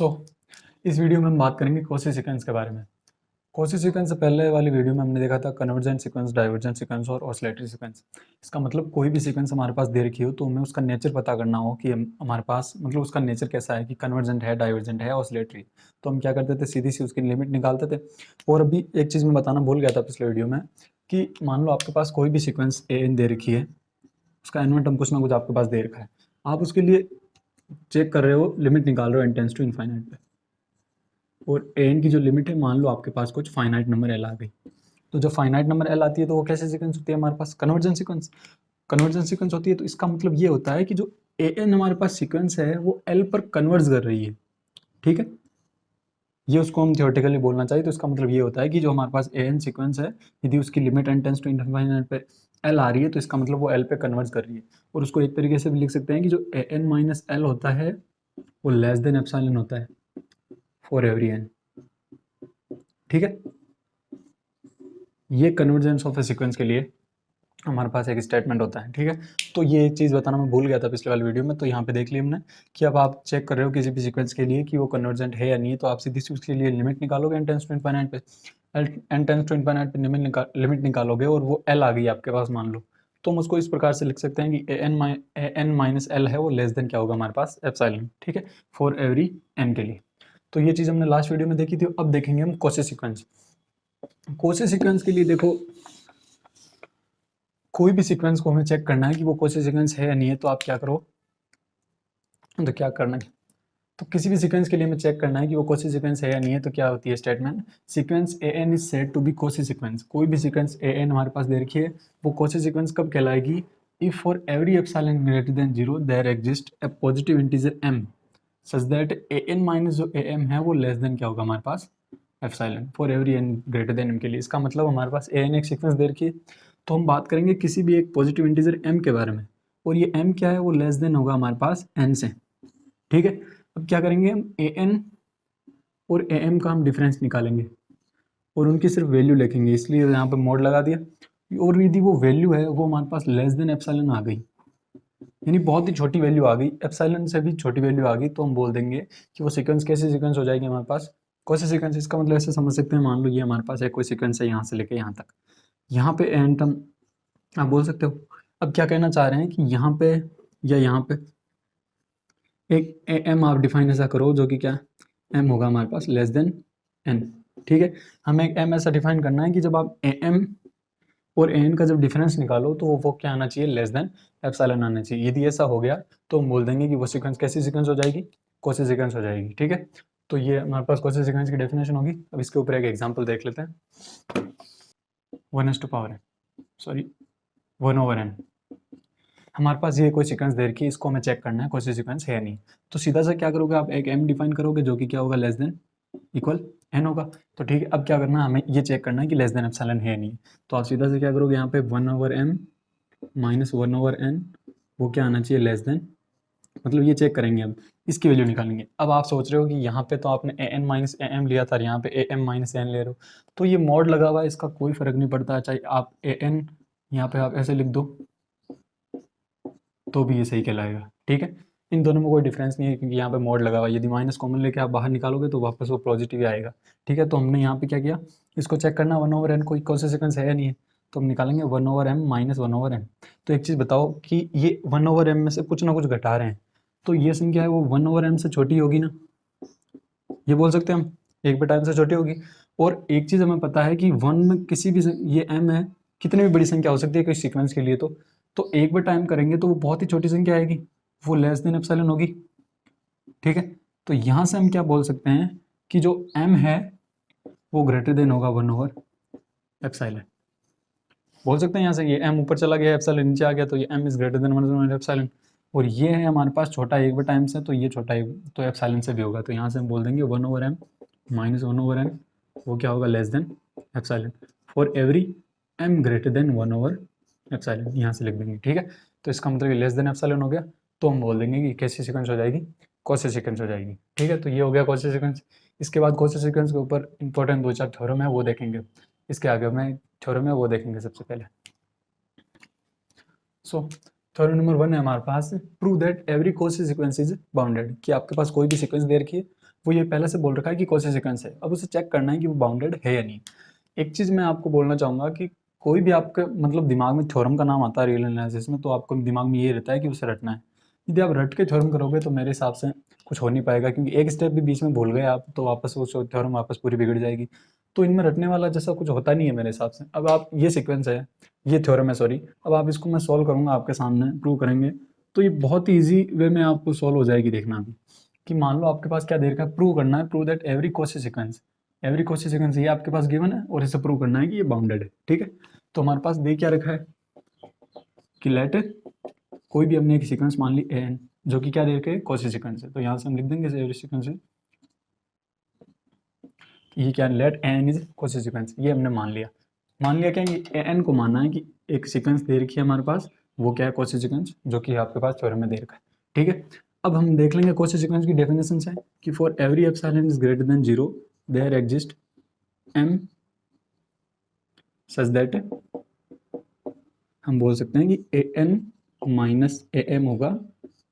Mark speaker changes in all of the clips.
Speaker 1: इस वीडियो में हम बात करेंगे कॉची सीक्वेंस के बारे में। कॉची सीक्वेंस से पहले वाली वीडियो में हमने देखा था कन्वर्जेंट सीक्वेंस, डाइवर्जेंट सीक्वेंस और ऑसिलेटरी सीक्वेंस। इसका मतलब कोई भी सीक्वेंस हमारे पास दे रखी हो तो हमें उसका नेचर पता करना हो कि हमारे पास मतलब उसका नेचर कैसा है, कि कन्वर्जेंट है, डाइवर्जेंट है, ऑसिलेटरी। तो हम क्या करते थे, सीधी सी उसकी लिमिट निकालते थे। और अभी एक चीज़ मैं बताना भूल गया था पिछले वीडियो में कि मान लो आपके पास कोई भी सीक्वेंस ए एन दे रखी है, उसका एन टर्म कुछ ना कुछ आपके पास दे रखा है, आप उसके लिए चेक कर रहे हो, लिमिट निकाल रहे हो एन टेंस टू इनफाइनाइट पे, और एन की जो लिमिट है, मान लो आपके पास कुछ फाइनाइट नंबर एल आ गई। तो जब फाइनाइट नंबर एल आती है तो वो कैसे सीक्वेंस होती है हमारे पास, कन्वर्जेंट सीक्वेंस। कन्वर्जेंट सीक्वेंस होती है तो इसका मतलब ये होता है कि जो ए एन हमारे पास सीक्वेंस है वो एल पर कन्वर्ज कर रही है। ठीक है, ये उसको हम थियोरेटिकली बोलना चाहिए तो इसका मतलब ये होता है कि जो हमारे पास ए एन सीक्वेंस है, यदि उसकी limit n tends to infinite पे एल आ रही है तो इसका मतलब वो एल पे कन्वर्ज कर रही है। और उसको एक तरीके से भी लिख सकते हैं कि जो ए एन माइनस एल होता है वो लेस देन एप्सिलॉन होता है फॉर एवरी एन। ठीक है, ये कन्वर्जेंस ऑफ ए सीक्वेंस के लिए हमारे पास एक स्टेटमेंट होता है। ठीक है, तो ये एक चीज़ बताना मैं भूल गया था पिछले वाली वीडियो में, तो यहाँ पे देख लिया हमने कि अब आप चेक कर रहे हो किसी भी सीक्वेंस के लिए कि वो कन्वर्जेंट है या नहीं है, तो आप सीधी सी उसके लिए लिमिट निकालोगे एन टेंस टू इनफाइनाइट पे, एन टेंस टू इनफाइनाइट पे लिमिट निकालोगे और वो एल आ गई आपके पास मान लो, तो हम उसको इस प्रकार से लिख सकते हैं कि ए एन माइनस एल है वो लेस देन क्या होगा हमारे पास, एप्सिलॉन। ठीक है, फॉर एवरी एन के लिए। तो ये चीज़ हमने लास्ट वीडियो में देखी थी। अब देखेंगे हम कॉची सीक्वेंस। कॉची सीक्वेंस के लिए देखो, कोई भी सीक्वेंस को हमें चेक करना है कि वो कॉची सीक्वेंस है या नहीं है, तो आप क्या करो, तो क्या करना है, तो किसी भी सीक्वेंस के लिए हमें चेक करना है कि वो कॉची सीक्वेंस है या नहीं है, तो क्या होती है statement, sequence a n is said to be Cauchy sequence. कोई भी सीक्वेंस ए एन हमारे पास दे रखी है, वो कॉची सीक्वेंस कब कहलाएगी, if for every epsilon greater than 0 there exist a positive integer m such that a n minus जो a M है वो लेस देन क्या होगा हमारे पास, epsilon, for every n greater than m के लिए। इसका मतलब हमारे पास ए एन एक सीक्वेंस दे रखी है, तो हम बात करेंगे किसी भी एक पॉजिटिव इंटीजर m के बारे में, और ये m क्या है, वो लेस देन होगा हमारे पास n से। ठीक है, अब क्या करेंगे हम, ए एन और ए एम का हम डिफरेंस निकालेंगे और उनकी सिर्फ वैल्यू लिखेंगे, इसलिए यहाँ पे मोड लगा दिया। और यदि वो वैल्यू है वो हमारे पास लेस देन एप्सिलॉन आ गई, यानी बहुत ही छोटी वैल्यू आ गई, एप्सिलॉन से भी छोटी वैल्यू आ गई, तो हम बोल देंगे कि वो सीक्वेंस कैसे सीक्वेंस हो जाएगी हमारे पास, कौन सी सीक्वेंस। इसका मतलब ऐसे समझ सकते हैं, मान लो ये हमारे पास एक कोई सीक्वेंस है यहाँ से लेके यहाँ तक, यहाँ पे एन टर्म आप बोल सकते हो। अब क्या कहना चाह रहे हैं कि यहाँ पे या यहाँ पे एक एम आप डिफाइन ऐसा करो जो कि क्या, एम होगा हमारे पास लेस देन एन। ठीक है, हमें एक एम ऐसा डिफाइन करना है कि जब आप ए एम और एन का जब डिफरेंस निकालो तो वो क्या आना चाहिए, लेस देन एप्सिलॉन आना चाहिए। यदि ऐसा हो गया तो हम बोल देंगे कि वो सीक्वेंस कैसी सीक्वेंस हो जाएगी, कौन सी सीक्वेंस हो जाएगी। ठीक है, तो ये हमारे पास कौन सी सीक्वेंस की डेफिनेशन होगी। अब इसके ऊपर एक एग्जांपल देख लेते हैं। 1/n, सॉरी 1/n, हमारे पास ये कोई सीक्वेंस दे रखी है, इसको हमें चेक करना है कौन सी सीक्वेंस है नहीं। तो सीधा सा क्या करोगे, आप एक m डिफाइन करोगे जो कि क्या होगा, लेस देन इक्वल n होगा। तो ठीक है, अब क्या करना है, हमें ये चेक करना है कि लेस देन एप्सिलॉन है नहीं। तो आप सीधा से क्या करोगे, यहाँ पे 1/m माइनस 1/n, वो क्या आना चाहिए, लेस देन, मतलब ये चेक करेंगे, अब इसकी वैल्यू निकालेंगे। अब आप सोच रहे हो कि यहाँ पे तो आपने ए एन माइनस ए एम लिया था और यहाँ पे ए एम माइनस एन ले रहे हो, तो ये मॉड लगा हुआ है, इसका कोई फर्क नहीं पड़ता, चाहे आप ए एन यहाँ पे आप ऐसे लिख दो तो भी ये सही कहलाएगा। ठीक है, इन दोनों में कोई डिफरेंस नहीं है क्योंकि यहाँ पे मोड लगा हुआ है, यदि माइनस कॉमन लेके आप बाहर निकालोगे तो वापस वो पॉजिटिव ही आएगा। ठीक है, तो हमने यहाँ पे क्या किया, इसको चेक करना 1/n कोई कौन सा सीक्वेंस है या नहीं है, तो हम निकालेंगे 1/m माइनस 1/n। तो एक चीज़ बताओ कि ये 1/m में से कुछ ना कुछ घटा रहे हैं, तो ये संख्या है वो 1/m से छोटी होगी ना, ये बोल सकते हैं हम, 1/m से छोटी होगी। और एक चीज़ हमें पता है कि 1 में किसी भी ये m है, कितनी भी बड़ी संख्या हो सकती है किसी सीक्वेंस के लिए, तो 1/m करेंगे तो वो बहुत ही छोटी संख्या आएगी, वो लेस देन एप्सिलॉन होगी। ठीक है, तो यहाँ से हम क्या बोल सकते हैं कि जो m है वो ग्रेटर देन होगा 1/एप्सिलॉन। बोल सकते हैं यहाँ से, ये m ऊपर चला गया, एप्सिलॉन नीचे आ गया, तो ये m इज ग्रेटर देन 1/एप्सिलॉन। और ये है हमारे पास छोटा 1/m से, तो ये छोटा तो एप्सिलॉन से भी होगा, तो यहाँ से हम बोल देंगे 1/m माइनस 1/n, वो क्या होगा, less than epsilon, for every m greater than 1/एप्सिलॉन, यहाँ से लिख देंगे। ठीक है, तो इसका मतलब लेस देन एप्सिलॉन हो गया, तो हम बोल देंगे कि कैसी सीक्वेंस हो जाएगी, कौची सीक्वेंस हो जाएगी। ठीक है, तो ये हो गया कौची सीक्वेंस। इसके बाद कौची सीक्वेंस के ऊपर इंपॉर्टेंट 2-4 थ्योरम है वो देखेंगे, इसके आगे में थ्योरम है वो देखेंगे सबसे पहले। सो थ्योरम नंबर 1 है हमारे पास, prove that every Cauchy sequence is bounded, कि आपके पास कोई भी सीक्वेंस दे रखी है वो ये पहले से बोल रखा है कि कौन सा सीक्वेंस है, अब उसे चेक करना है कि वो बाउंडेड है या नहीं। एक चीज़ मैं आपको बोलना चाहूँगा कि कोई भी आपके मतलब दिमाग में थ्योरम का नाम आता है रियल एनालिसिस में, तो आपको दिमाग में ये रहता है कि उसे रटना है। यदि आप रट के थ्योरम करोगे तो मेरे हिसाब से कुछ हो नहीं पाएगा, क्योंकि एक स्टेप भी बीच में भूल गए आप तो वापस वो थ्योरम वापस पूरी बिगड़ जाएगी। तो इनमें रटने वाला जैसा कुछ होता नहीं है मेरे हिसाब से। अब आप ये सीक्वेंस है, ये थ्योरम है सॉरी, अब आप इसको मैं सॉल्व करूँगा आपके सामने, प्रूव करेंगे, तो ये बहुत ही ईजी वे में आपको सॉल्व हो जाएगी। देखना अभी कि मान लो आपके पास क्या देर का प्रूव करना है, prove that every Cauchy sequence ये आपके पास गिवन है और इसे प्रूव करना है कि ये बाउंडेड है। ठीक है, तो हमारे पास दे क्या रखा है कि लेट कोई भी हमने एक सीक्वेंस मान ली एन जो कि क्या दे रखे कॉची सीक्वेंस है, तो यहाँ से हम लिख देंगे एवरी सीक्वेंस है, ये क्या let n is Cauchy sequence, ये हमने मान लिया क्या ये एन को मानना है कि एक सीक्वेंस दे रखी है हमारे पास, वो क्या है कॉची सीक्वेंस, जो कि आपके पास थ्योरम में दे रखा है। ठीक है, अब हम देख लेंगे कॉची सीक्वेंस की डेफिनेशन है कि for every epsilon is greater than 0 there exist m such that हम बोल सकते हैं कि a n minus a m होगा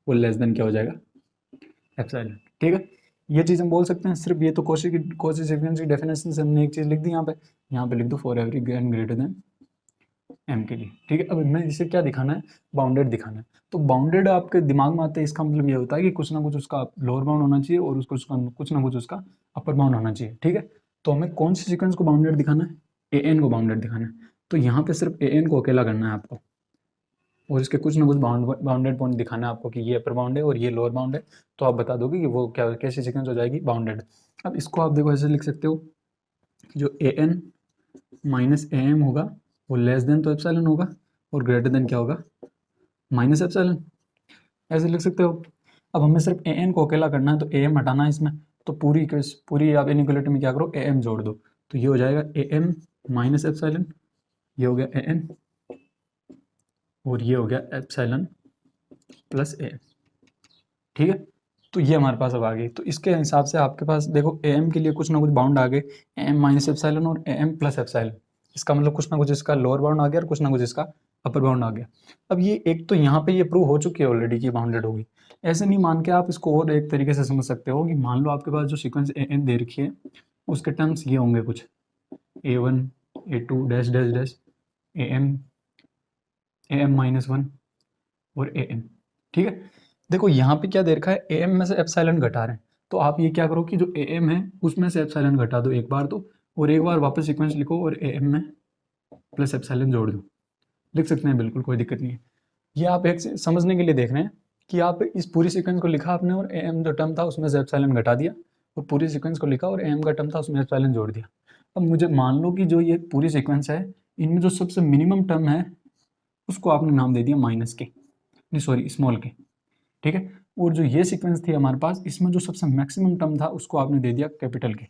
Speaker 1: वो लेस देन क्या हो जाएगा एप्सिलॉन। ठीक है, ये चीज़ हम बोल सकते हैं। सिर्फ ये तो कॉची सीक्वेंस की डेफिनेशन से हमने एक चीज़ लिख दी यहाँ पे लिख दो for every n greater than m के लिए। ठीक है, अब मैं इसे क्या दिखाना है, बाउंडेड दिखाना है। तो बाउंडेड आपके दिमाग में आते हैं, इसका मतलब ये होता है कि कुछ ना कुछ उसका लोअर बाउंड होना चाहिए और उसको कुछ ना कुछ उसका अपर बाउंड होना चाहिए। ठीक है, तो हमें कौन सी सीक्वेंस को बाउंडेड दिखाना है, ए एन को बाउंडेड दिखाना है। तो यहाँ पे सिर्फ ए एन को अकेला करना है आपको और इसके कुछ ना कुछ बाउंडेड पॉइंट दिखाना है आपको कि ये अपर बाउंड है और ये लोअर बाउंड है, तो आप बता दोगे कि वो क्या कैसी सीक्वेंस हो जाएगी बाउंडेड। अब इसको आप देखो ऐसे लिख सकते हो कि जो ए एन माइनस ए एम होगा वो लेस देन तो एप्सिलॉन होगा और ग्रेटर देन क्या होगा माइनस एप्सिलॉन, ऐसे लिख सकते हो। अब हमें सिर्फ ए एन को अकेला करना है, तो ए एम हटाना है इसमें, तो पूरी आप इनइक्वालिटी में क्या करो ए एम जोड़ दो, तो ये हो जाएगा ए एम माइनस एप्सिलॉन, ये हो गया ए एन और ये हो गया एप्सिलॉन प्लस ए एम। ठीक है, तो ये हमारे पास अब आ गई। तो इसके हिसाब से आपके पास देखो ए एम के लिए कुछ ना कुछ बाउंड आ गए, ए एम माइनस एप्सिलॉन और ए एम प्लस एप्सिलॉन, इसका मतलब कुछ ना कुछ इसका लोअर बाउंड आ गया और कुछ ना कुछ इसका अपर बाउंड आ गया। अब ये एक तो यहाँ पे ये प्रूव हो चुकी है ऑलरेडी कि बाउंडेड होगी। ऐसे नहीं मान के आप इसको और एक तरीके से समझ सकते हो कि मान लो आपके पास जो सीक्वेंस ए एन दे रखी है उसके टर्म्स ये होंगे कुछ A1 A2 dash dash dash a m minus 1 और ए एम। ठीक है, देखो यहाँ पे क्या दे रखा है ए एम में से एप्सिलॉन घटा रहे हैं, तो आप ये क्या करो कि जो ए एम है उसमें से एप्सिलॉन घटा दो एक बार, तो और एक बार वापस सीक्वेंस लिखो और ए एम में प्लस एप्सिलॉन जोड़ दो, लिख सकते हैं, बिल्कुल कोई दिक्कत नहीं है। ये आप एक समझने के लिए देख रहे हैं कि आप इस पूरी सीक्वेंस को लिखा आपने और ए एम जो टर्म था उसमें से एप्सिलॉन घटा दिया और पूरी सीक्वेंस को लिखा और ए एम का टर्म था उसमें एप्सिलॉन जोड़ दिया। अब मुझे मान लो कि जो ये पूरी सीक्वेंस है इनमें जो सबसे मिनिमम टर्म है उसको आपने नाम दे दिया माइनस के, नहीं सॉरी स्मॉल के। ठीक है, और जो ये सीक्वेंस थी हमारे पास इसमें जो सबसे मैक्सिमम टर्म था उसको आपने दे दिया कैपिटल के।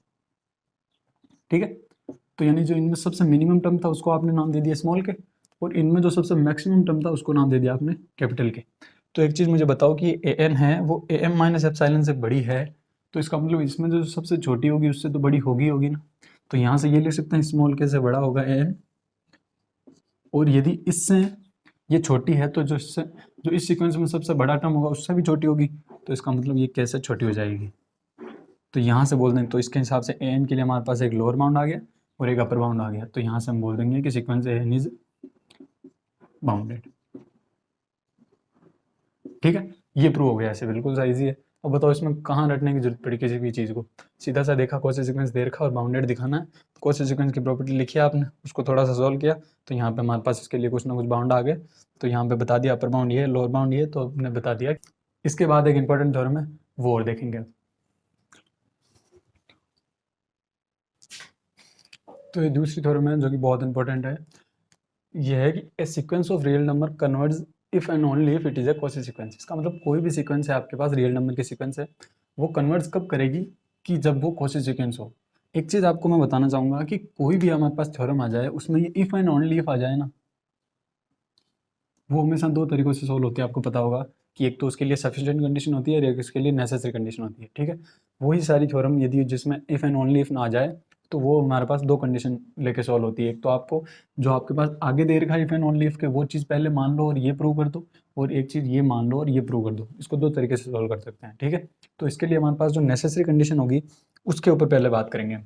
Speaker 1: ठीक है, तो यानी जो इनमें सबसे मिनिमम टर्म था उसको आपने नाम दे दिया स्मॉल के और इनमें जो सबसे मैक्सिमम टर्म था उसको नाम दे दिया आपने कैपिटल के। तो एक चीज़ मुझे बताओ कि ए एन है वो ए एम माइनस एप्सिलॉन से बड़ी है, तो इसका मतलब इसमें जो सबसे छोटी होगी उससे तो बड़ी होगी ना, तो यहाँ से ये लिख सकते हैं स्मॉल के से बड़ा होगा ए एन, और यदि इससे ये छोटी है तो जो इस सीक्वेंस में सबसे बड़ा टर्म होगा उससे भी छोटी होगी, तो इसका मतलब ये कैसे छोटी हो जाएगी, तो यहाँ से बोल देंगे। तो इसके हिसाब से ए एन के लिए हमारे पास एक लोअर बाउंड आ गया और एक अपर बाउंड आ गया, तो यहाँ से हम बोल देंगे कि sequence a n is bounded. ठीक है, ये प्रूव हो गया, ऐसे बिल्कुल सा इजी है। अब बताओ इसमें कहाँ रटने की जरूरत पड़ी किसी भी चीज़ को, सीधा सा देखा कौन सा सीक्वेंस दे रखा और बाउंडेड दिखाना है, कौन सा सीक्वेंस की प्रॉपर्टी लिखी आपने उसको थोड़ा सा सॉल्व किया, तो यहाँ पे हमारे पास इसके लिए कुछ ना कुछ बाउंड आ गए, तो यहाँ पे बता दिया अपर बाउंड ये लोअर बाउंड ये, तो हमने बता दिया। इसके बाद एक इंपॉर्टेंट थ्योरम है वो और देखेंगे। तो ये दूसरी थ्योरम है जो कि बहुत इंपॉर्टेंट है, यह है कि a sequence of real number converges if and only if it is a Cauchy sequence. इसका मतलब कोई भी सीक्वेंस है आपके पास रियल नंबर की सीक्वेंस है वो कन्वर्ट्स कब करेगी कि जब वो कॉची सीक्वेंस हो। एक चीज़ आपको मैं बताना चाहूँगा कि कोई भी हमारे पास थ्योरम आ जाए उसमें ये इफ एंड ओनली इफ आ जाए ना, वो हमेशा दो तरीकों से सोल्व होते हैं। आपको पता होगा कि एक तो उसके लिए सफिशिएंट कंडीशन होती है और एक उसके लिए नेसेसरी कंडीशन होती है। ठीक है, वही सारी थ्योरम यदि जिसमें इफ एंड ओनली इफ ना आ जाए तो वो हमारे पास दो कंडीशन लेके सॉल्व होती है। एक तो आपको जो आपके पास आगे दे रखा है इफ एंड ओनली इफ के वो चीज़ पहले मान लो और ये प्रूव कर दो, और एक चीज़ ये मान लो और ये प्रूव कर दो। इसको दो तरीके से सॉल्व कर सकते हैं, ठीक है। तो इसके लिए हमारे पास जो नेसेसरी कंडीशन होगी उसके ऊपर पहले बात करेंगे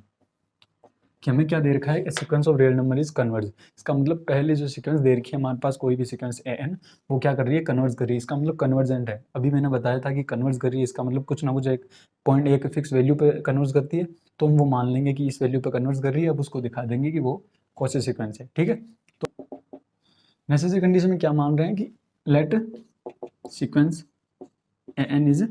Speaker 1: कि हमें क्या दे रखा है, sequence of real number is converge. इसका मतलब पहले जो सीक्वेंस दे रखी है हमारे पास कोई भी सीक्वेंस ए एन, वो क्या कर रही है, कन्वर्ज कर रही है। इसका मतलब कन्वर्जेंट है। अभी मैंने बताया था कि कन्वर्ज कर रही है, इसका मतलब कुछ ना कुछ एक पॉइंट एक फिक्स वैल्यू पे कन्वर्ज करती है, तो हम वो मान लेंगे कि इस वैल्यू पे कन्वर्ज कर रही है। अब उसको दिखा देंगे कि वो कौन-सी सीक्वेंस है, ठीक है। तो नेसेसरी कंडीशन में क्या मान रहे हैं कि let sequence a n is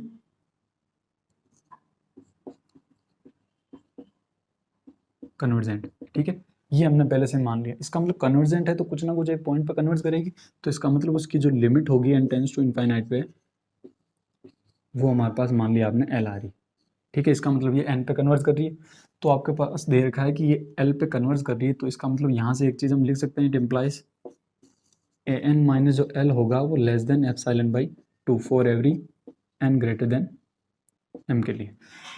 Speaker 1: convergent, ठीक है। ये हमने पहले से मान लिया। इसका मतलब कन्वर्जेंट है तो कुछ ना कुछ एक पॉइंट पर कन्वर्ज करेगी, तो इसका मतलब उसकी जो लिमिट होगी एन टेंस टू इनफाइनाइट पे, वो हमारे पास मान लिया आपने एल आ रही, ठीक है। इसका मतलब ये एन पे कन्वर्ज कर रही है, तो आपके पास दे रखा है कि ये एल पे कन्वर्ज कर रही है, तो इसका मतलब यहाँ से एक चीज़ हम लिख सकते हैं, it implies a n minus जो एल होगा वो less than epsilon by 2 for every n greater than m के लिए।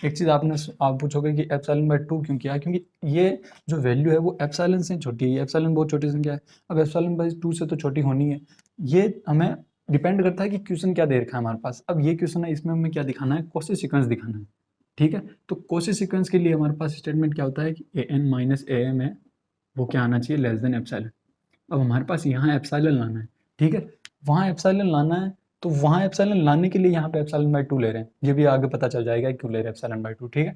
Speaker 1: एक चीज़ आप पूछोगे कि एप्सिलॉन बाई 2 क्यों किया, क्योंकि ये जो वैल्यू है वो एप्सिलॉन से छोटी है। एप्सिलॉन बहुत छोटी संख्या है, अब एप्सिलॉन बाई 2 से तो छोटी होनी है। ये हमें डिपेंड करता है कि क्वेश्चन क्या दे रखा है हमारे पास। अब ये क्वेश्चन है, इसमें हमें क्या दिखाना है, कौशी सीक्वेंस दिखाना है, ठीक है। तो कौशी सीक्वेंस के लिए हमारे पास स्टेटमेंट क्या होता है कि a n minus a M है, वो क्या आना चाहिए, लेस देन एप्सिलॉन। अब हमारे पास यहाँ एप्सिलॉन लाना है, ठीक है। वहाँ एप्सिलॉन लाना है, तो वहाँ एप्सिलॉन लाने के लिए यहाँ पे एप्सिलॉन बाई 2 ले रहे हैं। ये भी आगे पता चल जाएगा क्यों ले रहे हैं एप्सिलॉन बाई 2, ठीक है।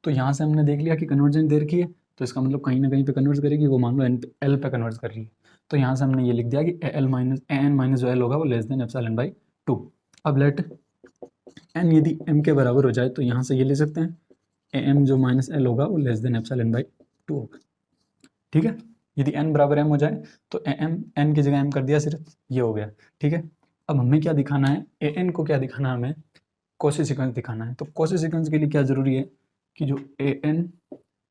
Speaker 1: तो यहाँ से हमने देख लिया कि कन्वर्जेंट दे रखी है, तो इसका मतलब कहीं ना कहीं पे कन्वर्ट करेगी, वो मान लो एल पे कन्वर्ट कर रही है। तो यहाँ से हमने ये लिख दिया कि एल माइनस एन माइनस जो एल होगा वो लेस देन एप्सिलॉन बाई 2। अब लेट एन यदि एम के बराबर हो जाए तो यहाँ से ये ले सकते हैं, ए एम जो माइनस एल होगा वो लेस देन एप्सिलॉन बाई 2 होगा, ठीक है। यदि n बराबर m हो जाए तो एम n की जगह m कर दिया, सिर्फ ये हो गया, ठीक है। अब हमें क्या दिखाना है, ए एन को क्या दिखाना है, हमें कौशी सीक्वेंस दिखाना है। तो कौशी सीक्वेंस के लिए क्या जरूरी है कि जो ए एन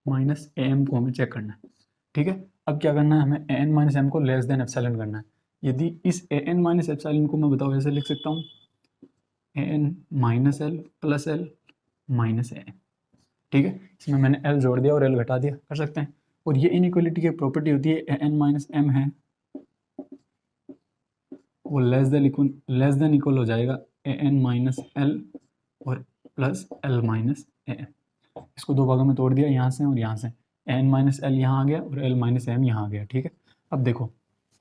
Speaker 1: माइनस ए एम को हमें चेक करना है, ठीक है। अब क्या करना है, हमें ए एन माइनस एम को लेस देन एप्सिलॉन करना है। यदि इस ए एन माइनस एप्सिलॉन को मैं बताऊँ ऐसे लिख सकता हूँ, a n minus l plus l minus a n, ठीक है। इसमें मैंने एल जोड़ दिया और एल घटा दिया, कर सकते हैं। और ये इनइक्वालिटी की प्रॉपर्टी होती है, ए एन माइनस एम है वो लेस देन इक्वल हो जाएगा ए एन माइनस एल और plus l minus a N. इसको दो भागों में तोड़ दिया, यहाँ से और यहाँ से। ए एन माइनस एल यहाँ आ गया और एल माइनस एम यहाँ आ गया, ठीक है। अब देखो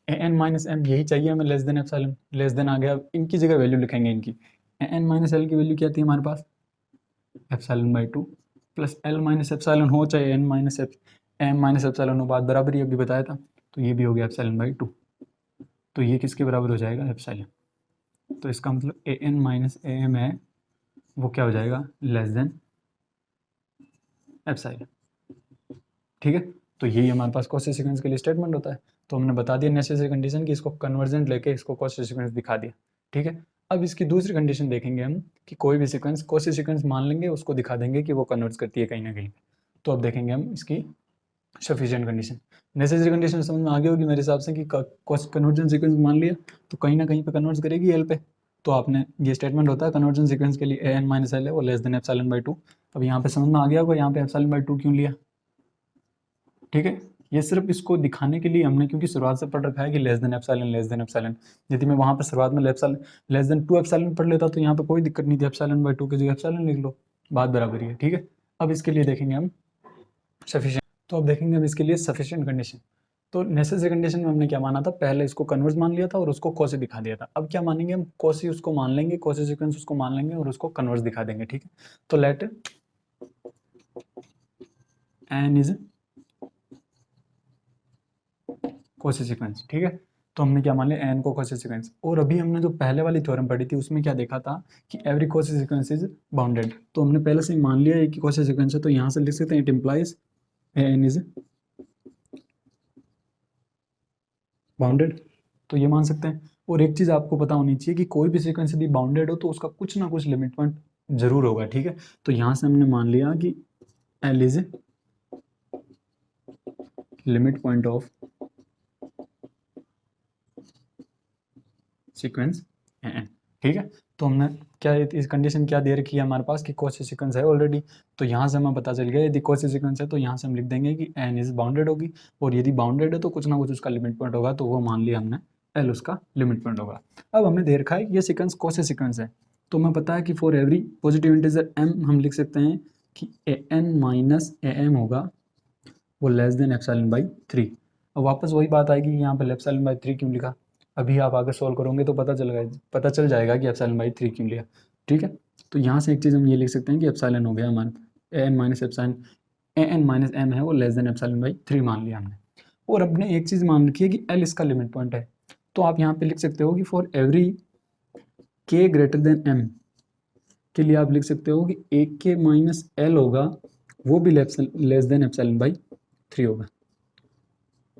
Speaker 1: ए एन माइनस एम यही चाहिए हमें, less than epsilon, less than आ गया। अब इनकी जगह वैल्यू लिखेंगे इनकी। ए एन माइनस एल की वैल्यू क्या थी हमारे पास, epsilon by 2 plus l minus epsilon हो चाहे n minus m minus epsilon हो, बात बराबर ही अभी बताया था। तो ये भी हो गया एप्सिलॉन बाई 2, तो ये किसके बराबर हो जाएगा, एप्सिलॉन। तो इसका मतलब ए एन माइनस ए एम है वो क्या हो जाएगा, लेस देन एप्सिलॉन, ठीक है। तो यही हमारे पास कॉची सीक्वेंस के लिए स्टेटमेंट होता है। तो हमने बता दिया नेसेसरी कंडीशन कि इसको कन्वर्जेंट लेके इसको कॉची सीक्वेंस दिखा दिया, ठीक है। अब इसकी दूसरी कंडीशन देखेंगे हम कि कोई भी सीक्वेंस कॉची सीक्वेंस मान लेंगे, उसको दिखा देंगे कि वो कन्वर्ट करती है कहीं ना कहीं। तो अब देखेंगे हम इसकी सफिशिएंट कंडीशन। नेसेसरी कंडीशन समझ में आ गई होगी मेरे हिसाब से कि कन्वर्जन सीक्वेंस मान लिया तो कहीं ना कहीं पे कन्वर्ट करेगी एल पे। तो आपने ये स्टेटमेंट होता है कन्वर्जन सीक्वेंस के लिए ए एन माइनस एल है वो लेस देन एप्सिलॉन बाई 2। अब यहाँ पे समझ में आ गया होगा यहाँ पे एप्सिलॉन बाई 2 क्यों लिया, ठीक है। ये सिर्फ इसको दिखाने के लिए हमने, क्योंकि शुरुआत से पढ़ रखा है कि less than epsilon less than epsilon. यदि मैं वहाँ पे शुरुआत में लेस देन 2 एप्सिलॉन पढ़ लेता तो यहाँ पे कोई दिक्कत नहीं थी, एप्सिलॉन बाई 2 की जगह एप्सिलॉन लिख लो, बात बराबर ही है, ठीक है। अब इसके लिए देखेंगे हम सफिशिएंट। तो अब देखेंगे हम इसके लिए सफिशिएंट कंडीशन। तो नेसेसरी कंडीशन में हमने क्या माना था, पहले इसको कन्वर्स मान लिया था और उसको कॉसी दिखा दिया था। अब क्या मानेंगे हम, कॉसी उसको मान लेंगे, कॉसी सीक्वेंस उसको मान लेंगे और उसको कन्वर्स दिखा देंगे, ठीक है। तो let n is Cauchy sequence, ठीक है। तो हमने क्या मान लिया, एन को कॉसी सीक्वेंस। और अभी हमने जो पहले वाली थ्योरम पढ़ी थी उसमें क्या देखा था कि every quasi sequence is bounded. तो हमने पहले से ही मान लिया है कि कॉसी सीक्वेंस है, तो यहाँ से लिख सकते हैं it implies n is bounded. तो ये मान सकते हैं। और एक चीज़ आपको पता होनी चाहिए कि कोई भी सीक्वेंस यदि बाउंडेड हो तो उसका कुछ ना कुछ लिमिट पॉइंट जरूर होगा, ठीक है। तो यहाँ से हमने मान लिया कि L is limit point of sequence n. ठीक है। तो हमने क्या इस कंडीशन क्या दे रखी है हमारे पास कि कॉची सीक्वेंस है ऑलरेडी, तो यहाँ से हमें पता चल गया यदि कॉची सीक्वेंस है तो यहाँ से हम लिख देंगे कि एन इज बाउंडेड होगी, और यदि बाउंडेड है तो कुछ ना कुछ उसका लिमिट पॉइंट होगा, तो वो मान लिया हमने एल उसका लिमिट पॉइंट होगा। अब हमने दे रखा है ये सीक्वेंस कॉची सीक्वेंस है, तो हमें पता है कि for every positive integer m हम लिख सकते हैं कि a n minus a m होगा वो लेस देन एप्सिलॉन बाई 3। अब वापस वही बात आएगी यहाँ पर एप्सिलॉन बाई 3 क्यों लिखा, अभी आप आगे सॉल्व करोगे तो पता चल जाएगा कि एप्सिलॉन बाई 3 क्यों लिया। ठीक है, तो यहाँ से एक चीज़ हम ये लिख सकते हैं कि एप्सिलॉन हो गया हमारा ए एन माइनस एप्सिलॉन, ए एन माइनस एम है वो लेस देन एप्सिलॉन बाई 3 मान लिया हमने। और अपने एक चीज़ मान रखी है कि एल इसका लिमिट पॉइंट है, तो आप यहाँ पे लिख सकते हो कि फॉर एवरी के ग्रेटर देन एम के लिए आप लिख सकते हो कि ए के माइनस एल होगा वो भी लेस देन एप्सिलॉन बाई 3 होगा।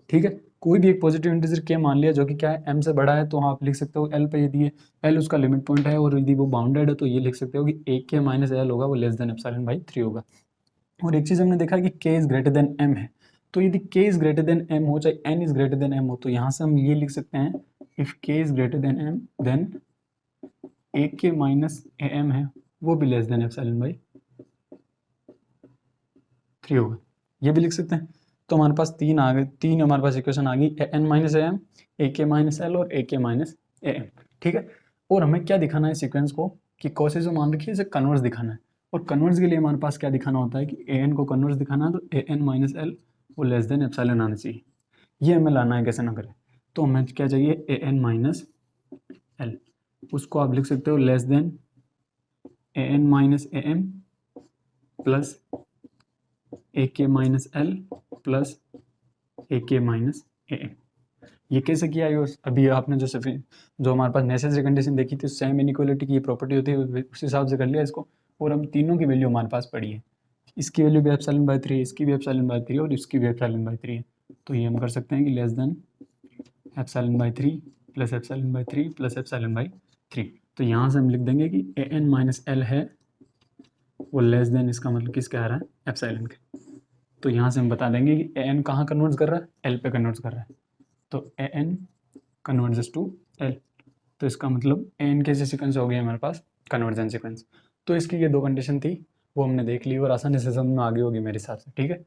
Speaker 1: ठीक है, कोई भी एक पॉजिटिव इंटीजर के मान लिया जो कि क्या है एम से बड़ा है, तो आप लिख सकते हो एल पे, यदि एल उसका लिमिट पॉइंट है और यदि वो बाउंडेड है तो ये लिख सकते हो कि ए के माइनस एल होगा वो लेस देन एप्सिलॉन बाई 3 होगा। और एक चीज़ हमने देखा है कि के इज ग्रेटर देन एम है, तो यदि के इज ग्रेटर देन एम हो चाहे n is greater than m हो, तो यहाँ से हम ये लिख सकते हैं if k is greater than m then a k minus a M है वो भी लेस देन एप्सिलॉन बाई 3 होगा, ये भी लिख सकते हैं। तो हमारे पास तीन हमारे पास इक्वेशन आ गई, ए n minus a M, A k minus L और ए के माइनस ए एम। ठीक है, और हमें क्या दिखाना है सीक्वेंस को कि कॉसेज जो मान रखी है इसे कन्वर्स दिखाना है, और कन्वर्स के लिए हमारे पास क्या दिखाना होता है कि ए एन को कन्वर्स दिखाना है, तो ए एन माइनस एल वो लेस देन एप्सिलॉन आना चाहिए, ये हमें लाना है कैसे ना करें। तो हमें क्या चाहिए ए एन माइनस एल, उसको आप लिख सकते हो less than a n minus a m plus a k minus l plus a k minus a M. ये कैसे किया है, अभी आपने जो हमारे पास नेसेसरी कंडीशन देखी थी सेम इनइक्वालिटी की प्रॉपर्टी होती है उस हिसाब से कर लिया इसको, और हम तीनों की वैल्यू हमारे पास पड़ी है, इसकी वैल्यू भी एप्सिलॉन बाई 3, इसकी भी एप्सिलॉन बाई 3 और इसकी भी एप्सिलॉन बाई 3 है। तो ये हम कर सकते हैं कि less than epsilon by 3 plus epsilon by 3 plus epsilon by 3। तो यहाँ से हम लिख देंगे कि ए एन माइनस एल है वो लेस देन, इसका मतलब किसके आ रहा है एप्सिलॉन के। तो यहाँ से हम बता देंगे कि ए एन कहाँ कन्वर्ट्स कर रहा है, एल पे कन्वर्ट्स कर रहा है, तो A N converges to L, तो इसका मतलब ए एन कैसे सीक्वेंस हो गया हमारे पास कन्वर्जन सीक्वेंस। तो इसकी ये दो कंडीशन थी वो हमने देख ली और आसानी से समझ में आ गई होगी मेरे हिसाब से। ठीक है।